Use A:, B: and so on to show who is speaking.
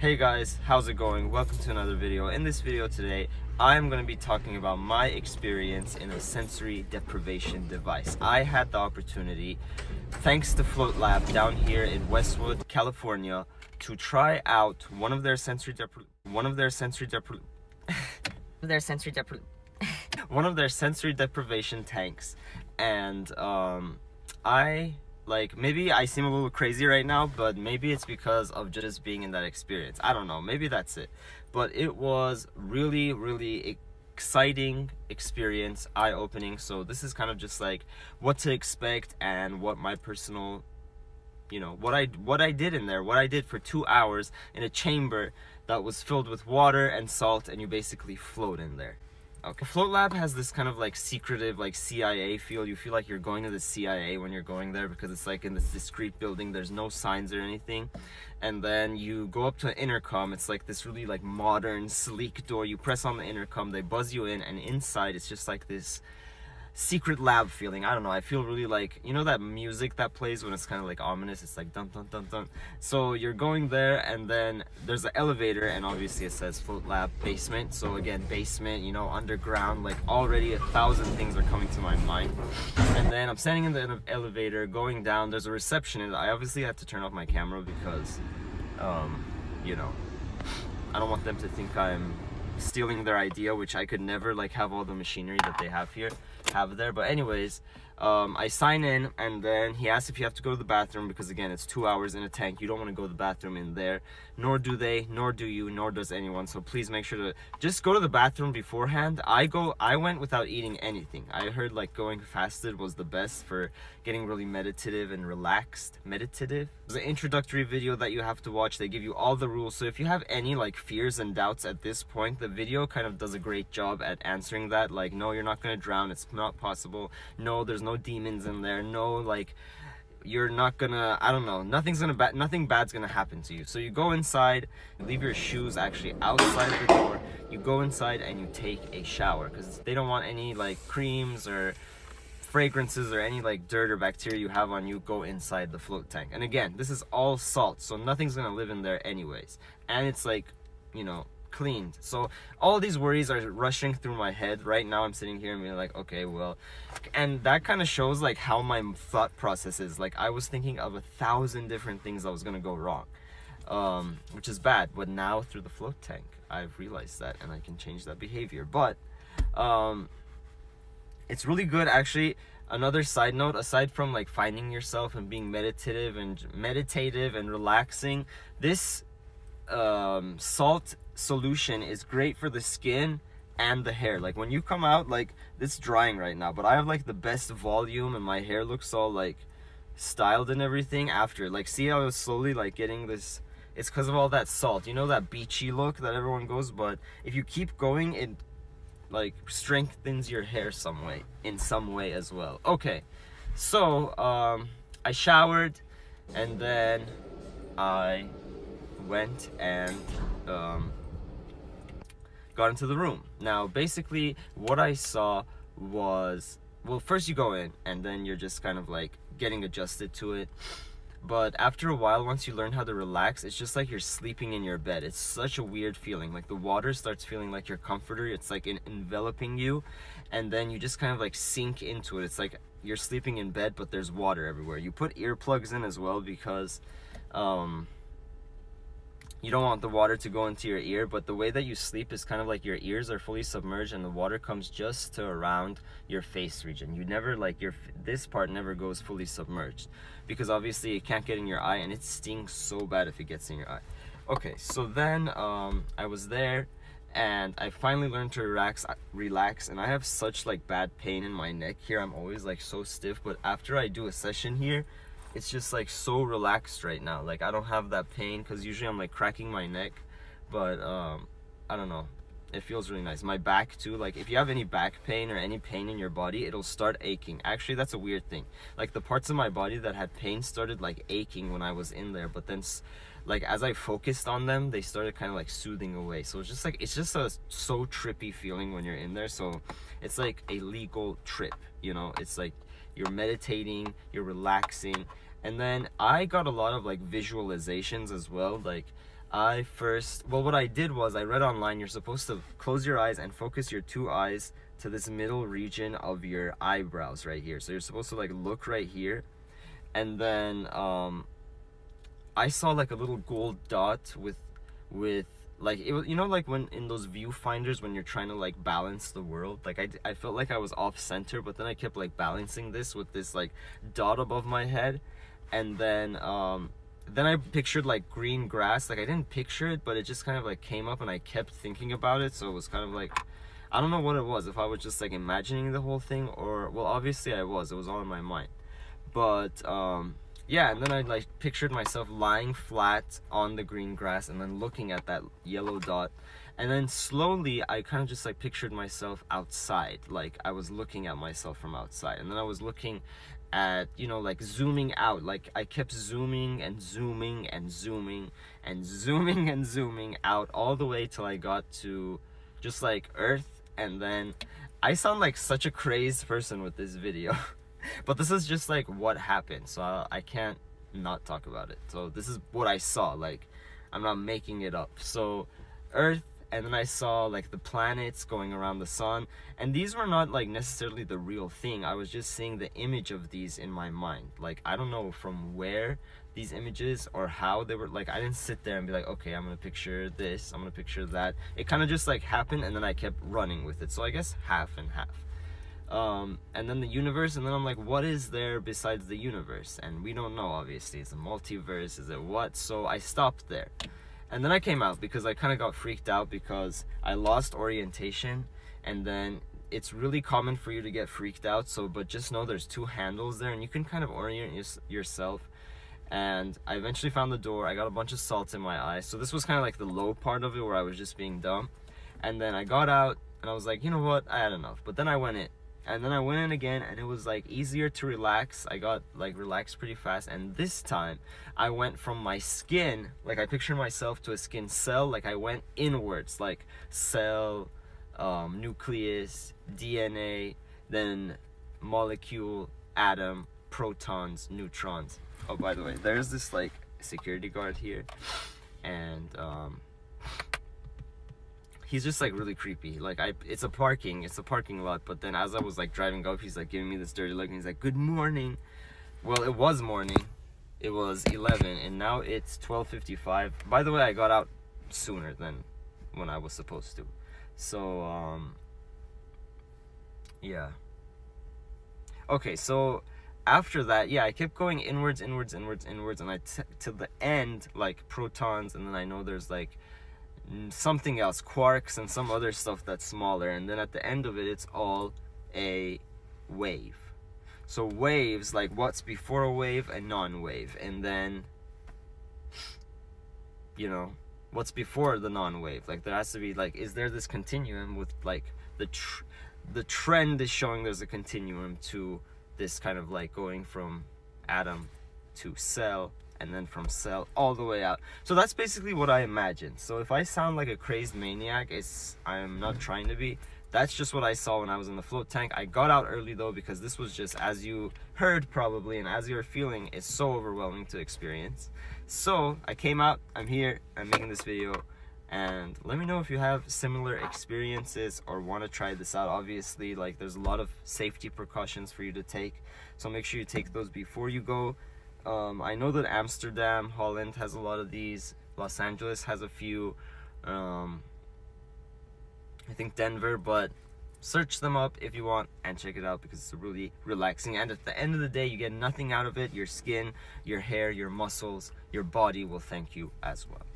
A: Hey guys, how's it going? Welcome to another video. In this video today, I'm going to be talking about my experience in a sensory deprivation device. I had the opportunity, thanks to Float Lab down here in Westwood, California, to try out one of their sensory deprivation tanks, and maybe I seem a little crazy right now, but maybe it's because of just being in that experience. I don't know, maybe that's it. But it was really exciting experience, eye-opening. So this is kind of just like what to expect and what my personal, what I did in there, what I did for 2 hours in a chamber that was filled with water and salt, and you basically float in there. Okay. Float Lab has this kind of like secretive, like CIA feel. You feel like you're going to the CIA when you're going there, because it's like in this discreet building. There's no signs or anything. And then you go up to an intercom. It's like this really like modern, sleek door. You press on the intercom, they buzz you in, and inside it's just like this secret lab feeling. I don't know, I feel really like, that music that plays when it's kind of like ominous. It's like dun dun dun dun. So you're going there, and then there's an elevator, and obviously it says Float Lab basement. So again, basement, underground, like already 1,000 things are coming to my mind. And then I'm standing in the elevator going down. There's a receptionist. I obviously had to turn off my camera because I don't want them to think I'm stealing their idea, which I could never like have all the machinery that they have there. But anyways, I sign in, and then he asks if you have to go to the bathroom, because again, it's 2 hours in a tank. You don't want to go to the bathroom in there, nor do they, nor do you, nor does anyone. So please make sure to just go to the bathroom beforehand. I went without eating anything. I heard like going fasted was the best for getting really meditative and relaxed. There's an introductory video that you have to watch. They give you all the rules. So if you have any like fears and doubts at this point, the video kind of does a great job at answering that. Like, no, you're not going to drown. It's not possible. No, there's no demons in there. No, like, you're not gonna, I don't know, nothing bad's gonna happen to you. So you go inside, you leave your shoes actually outside the door. You go inside and you take a shower, because they don't want any like creams or fragrances or any like dirt or bacteria you have on you go inside the float tank. And again, this is all salt, so nothing's gonna live in there anyways, and it's like, cleaned. So all these worries are rushing through my head right now. I'm sitting here and being like, okay, well, and that kind of shows like how my thought process is. Like, I was thinking of 1,000 different things that was gonna go wrong, which is bad. But now through the float tank, I've realized that, and I can change that behavior. But it's really good, actually. Another side note, aside from like finding yourself and being meditative and relaxing, this salt solution is great for the skin and the hair. Like, when you come out, like, it's drying right now, but I have like the best volume, and my hair looks all like styled and everything after. Like, see how I was slowly like getting this? It's because of all that salt, that beachy look that everyone goes. But if you keep going, it like strengthens your hair in some way as well. Okay, so I showered, and then I went and got into the room. Now basically what I saw was, well, first you go in, and then you're just kind of like getting adjusted to it. But after a while, once you learn how to relax, it's just like you're sleeping in your bed. It's such a weird feeling. Like, the water starts feeling like your comforter. It's like enveloping you, and then you just kind of like sink into it. It's like you're sleeping in bed, but there's water everywhere. You put earplugs in as well, because you don't want the water to go into your ear. But the way that you sleep is kind of like your ears are fully submerged, and the water comes just to around your face region. You never, like, this part never goes fully submerged, because obviously it can't get in your eye, and it stings so bad if it gets in your eye. Okay, so then I was there, and I finally learned to relax, and I have such like bad pain in my neck here. I'm always like so stiff, but after I do a session here, it's just like so relaxed right now. Like, I don't have that pain, because usually I'm like cracking my neck. But I don't know, it feels really nice. My back too, like, if you have any back pain or any pain in your body, it'll start aching. Actually, that's a weird thing. Like, the parts of my body that had pain started like aching when I was in there, but then like as I focused on them, they started kind of like soothing away. So it's just a so trippy feeling when you're in there. So it's like a legal trip, it's like you're meditating, you're relaxing, And then I got a lot of like visualizations as well. Like what I did was I read online you're supposed to close your eyes and focus your two eyes to this middle region of your eyebrows right here. So you're supposed to like look right here, and then I saw like a little gold dot with like, it was, you know, like when in those viewfinders when you're trying to like balance the world, like I felt like I was off center, but then I kept like balancing this with this like dot above my head. And then I pictured like green grass. Like I didn't picture it, but it just kind of like came up, and I kept thinking about it. So it was kind of like, I don't know what it was, if I was just like imagining the whole thing, or, well, obviously it was all in my mind. But yeah, and then I like pictured myself lying flat on the green grass and then looking at that yellow dot. And then slowly I kind of just like pictured myself outside, like I was looking at myself from outside. And then I was looking at, you know, like zooming out. Like I kept zooming and zooming and zooming and zooming and zooming out all the way till I got to just like Earth. And then I sound like such a crazed person with this video. But this is just like what happened, so I can't not talk about it. So this is what I saw, like I'm not making it up. So Earth, and then I saw like the planets going around the sun, and these were not like necessarily the real thing. I was just seeing the image of these in my mind. Like I don't know from where these images or how they were, like I didn't sit there and be like, okay, I'm gonna picture this, I'm gonna picture that. It kind of just like happened, and then I kept running with it. So I guess half and half. And then the universe, and then I'm like, what is there besides the universe? And we don't know, obviously. It's a multiverse, is it what? So I stopped there. And then I came out because I kind of got freaked out because I lost orientation. And then it's really common for you to get freaked out, so, but just know there's two handles there and you can kind of orient yourself. And I eventually found the door. I got a bunch of salt in my eyes. So this was kind of like the low part of it where I was just being dumb. And then I got out and I was like, you know what? I had enough. But then I went in. And then I went in again, and it was like easier to relax. I got like relaxed pretty fast. And this time I went from my skin, like I pictured myself, to a skin cell. Like I went inwards, like cell, nucleus, DNA, then molecule, atom, protons, neutrons. Oh, by the way, there's this like security guard here, and he's just like really creepy. Like it's a parking lot, but then as I was like driving up, he's like giving me this dirty look, and he's like, good morning. Well, it was morning. It was 11, and now it's 12:55. By the way, I got out sooner than when I was supposed to. So yeah. Okay, so after that, yeah, I kept going inwards, and I to the end, like protons, and then I know there's like something else, quarks and some other stuff that's smaller, and then at the end of it, it's all a wave. So waves, like what's before a wave, a non-wave, and then, you know, what's before the non-wave. Like there has to be like, is there this continuum with like the trend is showing there's a continuum to this kind of like going from atom to cell, and then from cell all the way out. So that's basically what I imagined. So if I sound like a crazed maniac, I'm not trying to be. That's just what I saw when I was in the float tank. I got out early though, because this was just, as you heard probably, and as you're feeling, it's so overwhelming to experience. So I came out, I'm here, I'm making this video, and let me know if you have similar experiences or want to try this out. Obviously, like there's a lot of safety precautions for you to take, so make sure you take those before you go. I know that Amsterdam, Holland has a lot of these. Los Angeles has a few. I think Denver, but search them up if you want and check it out, because it's really relaxing. And at the end of the day, you get nothing out of it. Your skin, your hair, your muscles, your body will thank you as well.